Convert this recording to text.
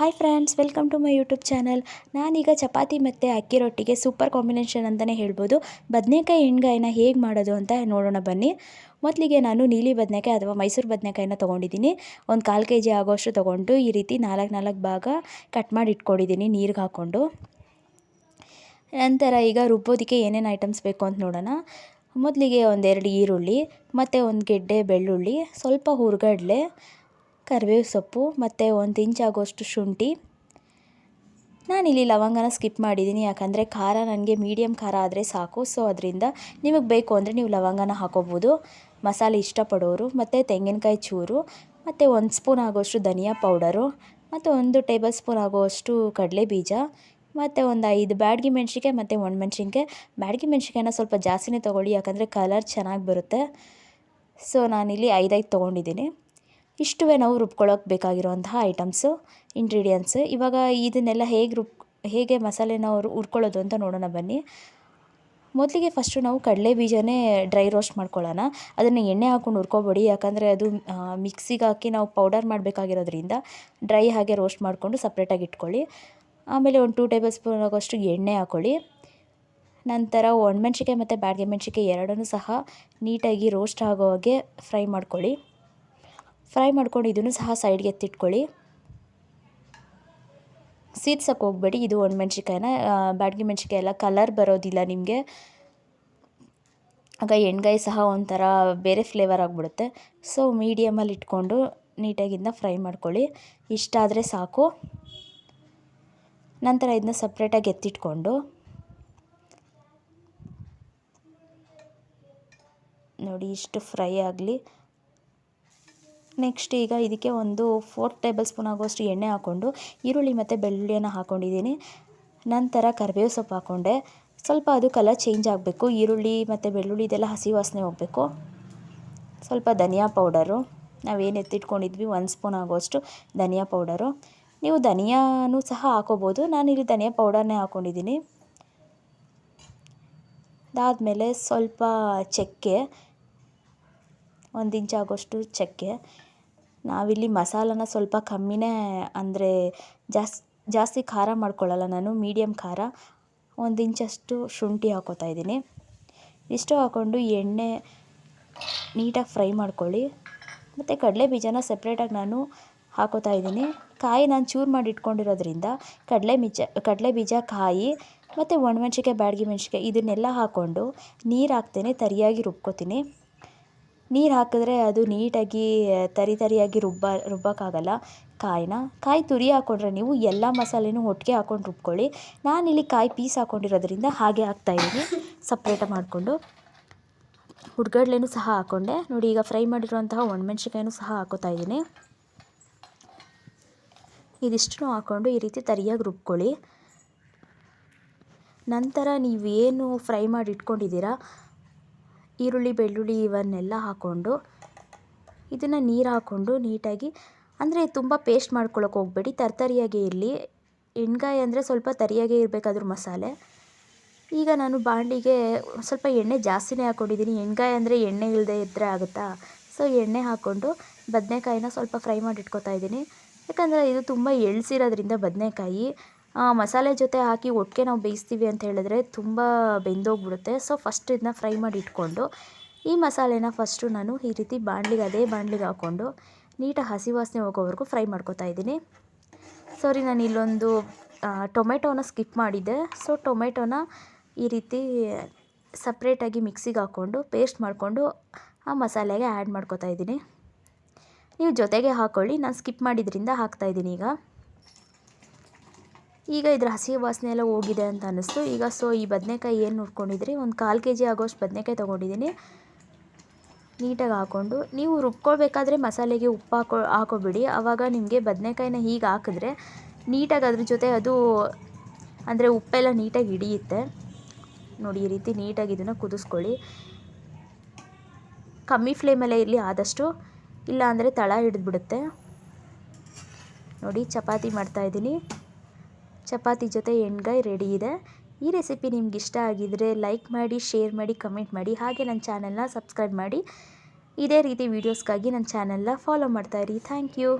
Hi friends, welcome to my YouTube channel. ನಾನೀಗ ಚಪಾತಿ ಮತ್ತು ಅಕ್ಕಿ ರೊಟ್ಟಿಗೆ ಸೂಪರ್ ಕಾಂಬಿನೇಷನ್ ಅಂತಲೇ ಹೇಳ್ಬೋದು. ಬದನೆಕಾಯಿ ಎಣ್ಗಾಯಿನ ಹೇಗೆ ಮಾಡೋದು ಅಂತ ನೋಡೋಣ ಬನ್ನಿ. ಮೊದಲಿಗೆ ನಾನು ನೀಲಿ ಬದನೆಕಾಯಿ ಅಥವಾ ಮೈಸೂರು ಬದನೆಕಾಯಿನ ತೊಗೊಂಡಿದ್ದೀನಿ. ಒಂದು 1/4 kg ಆಗೋಷ್ಟು ತೊಗೊಂಡು ಈ ರೀತಿ 4 ಭಾಗ ಕಟ್ ಮಾಡಿ ಇಟ್ಕೊಂಡಿದ್ದೀನಿ ನೀರಿಗೆ ಹಾಕ್ಕೊಂಡು. ನಂತರ ಈಗ ರುಬ್ಬೋದಕ್ಕೆ ಏನೇನು ಐಟಮ್ಸ್ ಬೇಕು ಅಂತ ನೋಡೋಣ. ಮೊದಲಿಗೆ 1-2 ಈರುಳ್ಳಿ ಮತ್ತು 1 ಗೆಡ್ಡೆ ಬೆಳ್ಳುಳ್ಳಿ, ಸ್ವಲ್ಪ ಹುರ್ಗಡ್ಲೆ, ಕರಿಬೇವು ಸೊಪ್ಪು ಮತ್ತು 1 ಇಂಚ್ ಆಗೋಷ್ಟು ಶುಂಠಿ. ನಾನಿಲ್ಲಿ ಲವಂಗನ ಸ್ಕಿಪ್ ಮಾಡಿದ್ದೀನಿ, ಯಾಕಂದರೆ ಖಾರ ನನಗೆ ಮೀಡಿಯಮ್ ಖಾರ ಆದರೆ ಸಾಕು. ಸೊ ಅದರಿಂದ ನಿಮಗೆ ಬೇಕು ಅಂದರೆ ನೀವು ಲವಂಗನ ಹಾಕೋಬೋದು, ಮಸಾಲೆ ಇಷ್ಟಪಡೋರು. ಮತ್ತು ತೆಂಗಿನಕಾಯಿ ಚೂರು, ಮತ್ತು 1 ಸ್ಪೂನ್ ಆಗೋಷ್ಟು ಧನಿಯಾ ಪೌಡರು, ಮತ್ತು 1 ಟೇಬಲ್ ಸ್ಪೂನ್ ಆಗೋಷ್ಟು ಕಡಲೆ ಬೀಜ, ಮತ್ತು 5 ಬ್ಯಾಡಗಿ ಮೆಣಸಿನ್ಕಾಯಿ ಮತ್ತು ಒಣಮೆಣ್ಸಿನ್ಕಾಯಿ. ಬ್ಯಾಡಗಿ ಮೆಣಸಿನ್ಕಾಯಿನ ಸ್ವಲ್ಪ ಜಾಸ್ತಿನೇ ತೊಗೊಳ್ಳಿ, ಯಾಕಂದರೆ ಕಲರ್ ಚೆನ್ನಾಗಿ ಬರುತ್ತೆ. ಸೊ ನಾನಿಲ್ಲಿ 5 ತೊಗೊಂಡಿದ್ದೀನಿ. ಇಷ್ಟುವೇ ನಾವು ರುಬ್ಕೊಳ್ಳೋಕೆ ಬೇಕಾಗಿರುವಂತಹ ಐಟಮ್ಸು, ಇಂಗ್ರೀಡಿಯೆಂಟ್ಸ್. ಇವಾಗ ಇದನ್ನೆಲ್ಲ ಹೇಗೆ ಮಸಾಲೆನ ಹುರ್ಕೊಳ್ಳೋದು ಅಂತ ನೋಡೋಣ ಬನ್ನಿ. ಮೊದಲಿಗೆ ಫಸ್ಟು ನಾವು ಕಡಲೆ ಬೀಜನೇ ಡ್ರೈ ರೋಸ್ಟ್ ಮಾಡ್ಕೊಳ್ಳೋಣ. ಅದನ್ನು ಎಣ್ಣೆ ಹಾಕ್ಕೊಂಡು ಹುರ್ಕೊಬೇಡಿ, ಯಾಕಂದರೆ ಅದು ಮಿಕ್ಸಿಗೆ ಹಾಕಿ ನಾವು ಪೌಡರ್ ಮಾಡಬೇಕಾಗಿರೋದ್ರಿಂದ ಡ್ರೈ ಹಾಗೆ ರೋಸ್ಟ್ ಮಾಡಿಕೊಂಡು ಸಪ್ರೇಟಾಗಿ ಇಟ್ಕೊಳ್ಳಿ. ಆಮೇಲೆ 1 2 ಟೇಬಲ್ ಸ್ಪೂನ್ ಆಗೋಷ್ಟು ಎಣ್ಣೆ ಹಾಕ್ಕೊಳ್ಳಿ. ನಂತರ ಒಣಮೆಣ್ಸಿನ್ಕಾಯಿ ಮತ್ತು ಬ್ಯಾಡಗಿ ಮೆಣಸಿನ್ಕಾಯಿ ಎರಡನ್ನೂ ಸಹ ನೀಟಾಗಿ ರೋಸ್ಟ್ ಆಗೋ ಹಾಗೆ ಫ್ರೈ ಮಾಡ್ಕೊಳ್ಳಿ. ಫ್ರೈ ಮಾಡ್ಕೊಂಡು ಇದನ್ನು ಸಹ ಸೈಡ್ಗೆ ಎತ್ತಿಟ್ಕೊಳ್ಳಿ. ಸೀದ್ಸಕ್ಕೆ ಹೋಗಬೇಡಿ. ಇದು ಒಣಮೆಣ್ಸಿನ್ಕಾಯಿನ, ಬ್ಯಾಡಗಿ ಮೆಣಸಿನ್ಕಾಯಿ ಎಲ್ಲ ಕಲರ್ ಬರೋದಿಲ್ಲ ನಿಮಗೆ, ಆಗ ಎಣ್ಗಾಯಿ ಸಹ ಒಂಥರ ಬೇರೆ ಫ್ಲೇವರ್ ಆಗಿಬಿಡುತ್ತೆ. ಸೊ ಮೀಡಿಯಮಲ್ಲಿ ಇಟ್ಕೊಂಡು ನೀಟಾಗಿ ಇದನ್ನ ಫ್ರೈ ಮಾಡ್ಕೊಳ್ಳಿ. ಇಷ್ಟಾದರೆ ಸಾಕು. ನಂತರ ಇದನ್ನ ಸಪ್ರೇಟಾಗಿ ಎತ್ತಿಟ್ಕೊಂಡು ನೋಡಿ ಇಷ್ಟು ಫ್ರೈ ಆಗಲಿ. ನೆಕ್ಸ್ಟ್ ಈಗ ಇದಕ್ಕೆ 4 ಟೇಬಲ್ ಸ್ಪೂನ್ ಆಗೋಷ್ಟು ಎಣ್ಣೆ ಹಾಕ್ಕೊಂಡು ಈರುಳ್ಳಿ ಮತ್ತು ಬೆಳ್ಳುಳ್ಳಿಯನ್ನು ಹಾಕ್ಕೊಂಡಿದ್ದೀನಿ. ನಂತರ ಕರಿಬೇವು ಸೊಪ್ಪು ಹಾಕ್ಕೊಂಡೆ. ಸ್ವಲ್ಪ ಅದು ಕಲರ್ ಚೇಂಜ್ ಆಗಬೇಕು, ಈರುಳ್ಳಿ ಮತ್ತು ಬೆಳ್ಳುಳ್ಳಿ ಇದೆಲ್ಲ ಹಸಿ ವಾಸನೆ ಹೋಗಬೇಕು. ಸ್ವಲ್ಪ ಧನಿಯಾ ಪೌಡರು, ನಾವೇನು ಎತ್ತಿಟ್ಕೊಂಡಿದ್ವಿ 1 ಸ್ಪೂನ್ ಆಗೋಷ್ಟು ಧನಿಯಾ ಪೌಡರು. ನೀವು ಧನಿಯಾನೂ ಸಹ ಹಾಕೋಬೋದು, ನಾನಿಲ್ಲಿ ಧನಿಯಾ ಪೌಡರ್ನೇ ಹಾಕ್ಕೊಂಡಿದ್ದೀನಿ. ಅದಾದಮೇಲೆ ಸ್ವಲ್ಪ ಚಕ್ಕೆ, 1 ಇಂಚ್ ಆಗೋಷ್ಟು ಚಕ್ಕೆ. ನಾವಿಲ್ಲಿ ಮಸಾಲನ ಸ್ವಲ್ಪ ಕಮ್ಮಿನೇ, ಅಂದರೆ ಜಾಸ್ತಿ ಖಾರ ಮಾಡ್ಕೊಳ್ಳಲ್ಲ ನಾನು, ಮೀಡಿಯಮ್ ಖಾರ. 1 ಇಂಚಷ್ಟು ಶುಂಠಿ ಹಾಕೋತಾ ಇದ್ದೀನಿ. ಇಷ್ಟು ಹಾಕ್ಕೊಂಡು ಎಣ್ಣೆ ನೀಟಾಗಿ ಫ್ರೈ ಮಾಡ್ಕೊಳ್ಳಿ. ಮತ್ತು ಕಡಲೆ ಬೀಜನ ಸಪ್ರೇಟಾಗಿ ನಾನು ಹಾಕೋತಾ ಇದ್ದೀನಿ. ಕಾಯಿ ನಾನು ಚೂರು ಮಾಡಿ ಇಟ್ಕೊಂಡಿರೋದ್ರಿಂದ ಕಡಲೆ ಬೀಜ, ಕಾಯಿ ಮತ್ತು ಒಣಮೆಣ್ಸಿನ್ಕಾಯಿ, ಬ್ಯಾಡಗಿ ಮೆಣಸಿನ್ಕಾಯಿ ಇದನ್ನೆಲ್ಲ ಹಾಕ್ಕೊಂಡು ನೀರು ಹಾಕ್ತೇನೆ ತರಿಯಾಗಿ ರುಬ್ಕೋತೀನಿ. ನೀರು ಹಾಕಿದ್ರೆ ಅದು ನೀಟಾಗಿ ತರಿಯಾಗಿ ರುಬ್ಬೋಕ್ಕಾಗಲ್ಲ ಕಾಯಿ ತುರಿ ಹಾಕ್ಕೊಂಡ್ರೆ ನೀವು ಎಲ್ಲ ಮಸಾಲೆನೂ ಒಟ್ಟಿಗೆ ಹಾಕ್ಕೊಂಡು ರುಬ್ಕೊಳ್ಳಿ. ನಾನಿಲ್ಲಿ ಕಾಯಿ ಪೀಸ್ ಹಾಕ್ಕೊಂಡಿರೋದ್ರಿಂದ ಹಾಗೆ ಹಾಕ್ತಾಯಿದ್ದೀನಿ ಸಪ್ರೇಟಾಗಿ ಮಾಡಿಕೊಂಡು. ಹುರ್ಗಡ್ಲೆನೂ ಸಹ ಹಾಕ್ಕೊಂಡೆ ನೋಡಿ. ಈಗ ಫ್ರೈ ಮಾಡಿರುವಂತಹ ಒಣಮೆಣ್ಸಿನ್ಕಾಯಿನೂ ಸಹ ಹಾಕೋತಾ ಇದ್ದೀನಿ. ಇದಿಷ್ಟು ಹಾಕ್ಕೊಂಡು ಈ ರೀತಿ ತರಿಯಾಗಿ ರುಬ್ಕೊಳ್ಳಿ. ನಂತರ ನೀವೇನು ಫ್ರೈ ಮಾಡಿ ಇಟ್ಕೊಂಡಿದ್ದೀರಾ ಈರುಳ್ಳಿ, ಬೆಳ್ಳುಳ್ಳಿ ಇವನ್ನೆಲ್ಲ ಹಾಕ್ಕೊಂಡು ಇದನ್ನು ನೀರು ಹಾಕ್ಕೊಂಡು ನೀಟಾಗಿ, ಅಂದರೆ ತುಂಬ ಪೇಸ್ಟ್ ಮಾಡ್ಕೊಳ್ಳೋಕೆ ಹೋಗಬೇಡಿ, ತರಿಯಾಗೇ ಇರಲಿ. ಎಣ್ಗಾಯಿ ಅಂದರೆ ಸ್ವಲ್ಪ ತರಿಯಾಗೇ ಇರಬೇಕಾದ್ರೂ ಮಸಾಲೆ. ಈಗ ನಾನು ಬಾಣಲಿಗೆ ಸ್ವಲ್ಪ ಎಣ್ಣೆ ಜಾಸ್ತಿನೇ ಹಾಕ್ಕೊಂಡಿದ್ದೀನಿ. ಎಣ್ಗಾಯಿ ಅಂದರೆ ಎಣ್ಣೆ ಇಲ್ಲದೆ ಇದ್ದರೆ ಆಗುತ್ತಾ. ಸೊ ಎಣ್ಣೆ ಹಾಕ್ಕೊಂಡು ಬದನೆಕಾಯಿನ ಸ್ವಲ್ಪ ಫ್ರೈ ಮಾಡಿ ಇಟ್ಕೊತಾ ಇದ್ದೀನಿ. ಯಾಕಂದರೆ ಇದು ತುಂಬ ಎಳ್ಸಿರೋದ್ರಿಂದ ಬದನೆಕಾಯಿ ಮಸಾಲೆ ಜೊತೆ ಹಾಕಿ ಒಟ್ಟಿಗೆ ನಾವು ಬೇಯಿಸ್ತೀವಿ ಅಂತ ಹೇಳಿದ್ರೆ ತುಂಬ ಬೆಂದೋಗ್ಬಿಡುತ್ತೆ. ಸೊ ಫಸ್ಟ್ ಇದನ್ನ ಫ್ರೈ ಮಾಡಿ ಇಟ್ಕೊಂಡು ಈ ಮಸಾಲೆನ ಫಸ್ಟು ನಾನು ಈ ರೀತಿ ಅದೇ ಬಾಣಲಿಗೆ ಹಾಕ್ಕೊಂಡು ನೀಟಾಗಿ ಹಸಿ ವಾಸನೆ ಹೋಗೋವರೆಗೂ ಫ್ರೈ ಮಾಡ್ಕೊತಾ ಇದ್ದೀನಿ. ಸಾರಿ, ನಾನು ಇಲ್ಲೊಂದು ಟೊಮೆಟೊನ ಸ್ಕಿಪ್ ಮಾಡಿದ್ದೆ. ಸೊ ಟೊಮೆಟೊನ ಈ ರೀತಿ ಸಪ್ರೇಟಾಗಿ ಮಿಕ್ಸಿಗೆ ಹಾಕ್ಕೊಂಡು ಪೇಸ್ಟ್ ಮಾಡಿಕೊಂಡು ಆ ಮಸಾಲೆಗೆ ಆ್ಯಡ್ ಮಾಡ್ಕೊತಾ ಇದ್ದೀನಿ. ನೀವು ಜೊತೆಗೆ ಹಾಕ್ಕೊಳ್ಳಿ, ನಾನು ಸ್ಕಿಪ್ ಮಾಡಿದ್ರಿಂದ ಹಾಕ್ತಾಯಿದ್ದೀನಿ. ಈಗ ಇದ್ರ ಹಸಿ ವಾಸನೆ ಎಲ್ಲ ಹೋಗಿದೆ ಅಂತ ಅನ್ನಿಸ್ತು. ಈಗ ಈ ಬದನೆಕಾಯಿ ಏನು ಹುರ್ಕೊಂಡಿದ್ರಿ, 1/4 kg ಆಗೋಷ್ಟು ಬದನೆಕಾಯಿ ತೊಗೊಂಡಿದ್ದೀನಿ. ನೀಟಾಗಿ ಹಾಕ್ಕೊಂಡು ನೀವು ರುಬ್ಕೊಳ್ಬೇಕಾದ್ರೆ ಮಸಾಲೆಗೆ ಉಪ್ಪು ಹಾಕೋಬಿಡಿ. ಆವಾಗ ನಿಮಗೆ ಬದನೆಕಾಯಿನ ಹೀಗೆ ಹಾಕಿದ್ರೆ ನೀಟಾಗಿ ಅದ್ರ ಜೊತೆ ಅದು, ಅಂದರೆ ಉಪ್ಪೆಲ್ಲ ನೀಟಾಗಿ ಹಿಡಿಯುತ್ತೆ. ನೋಡಿ ಈ ರೀತಿ ನೀಟಾಗಿ ಇದನ್ನು ಕುದಿಸ್ಕೊಳ್ಳಿ. ಕಮ್ಮಿ ಫ್ಲೇಮಲ್ಲೇ ಇರಲಿ ಆದಷ್ಟು, ಇಲ್ಲ ಅಂದರೆ ತಳ ಹಿಡಿದ್ಬಿಡುತ್ತೆ. ನೋಡಿ ಚಪಾತಿ ಮಾಡ್ತಾಯಿದ್ದೀನಿ. ಚಪಾತಿ ಜೊತೆ ಎಣ್ಗಾಯಿ ರೆಡಿ ಇದೆ. ಈ ರೆಸಿಪಿ ನಿಮ್ಗೆ ಇಷ್ಟ ಆಗಿದರೆ ಲೈಕ್ ಮಾಡಿ, ಶೇರ್ ಮಾಡಿ, ಕಮೆಂಟ್ ಮಾಡಿ. ಹಾಗೆ ನನ್ನ ಚಾನಲ್ನ ಸಬ್ಸ್ಕ್ರೈಬ್ ಮಾಡಿ. ಇದೇ ರೀತಿ ವೀಡಿಯೋಸ್ಗಾಗಿ ನನ್ನ ಚಾನಲ್ನ ಫಾಲೋ ಮಾಡ್ತಾಯಿರಿ. Thank you.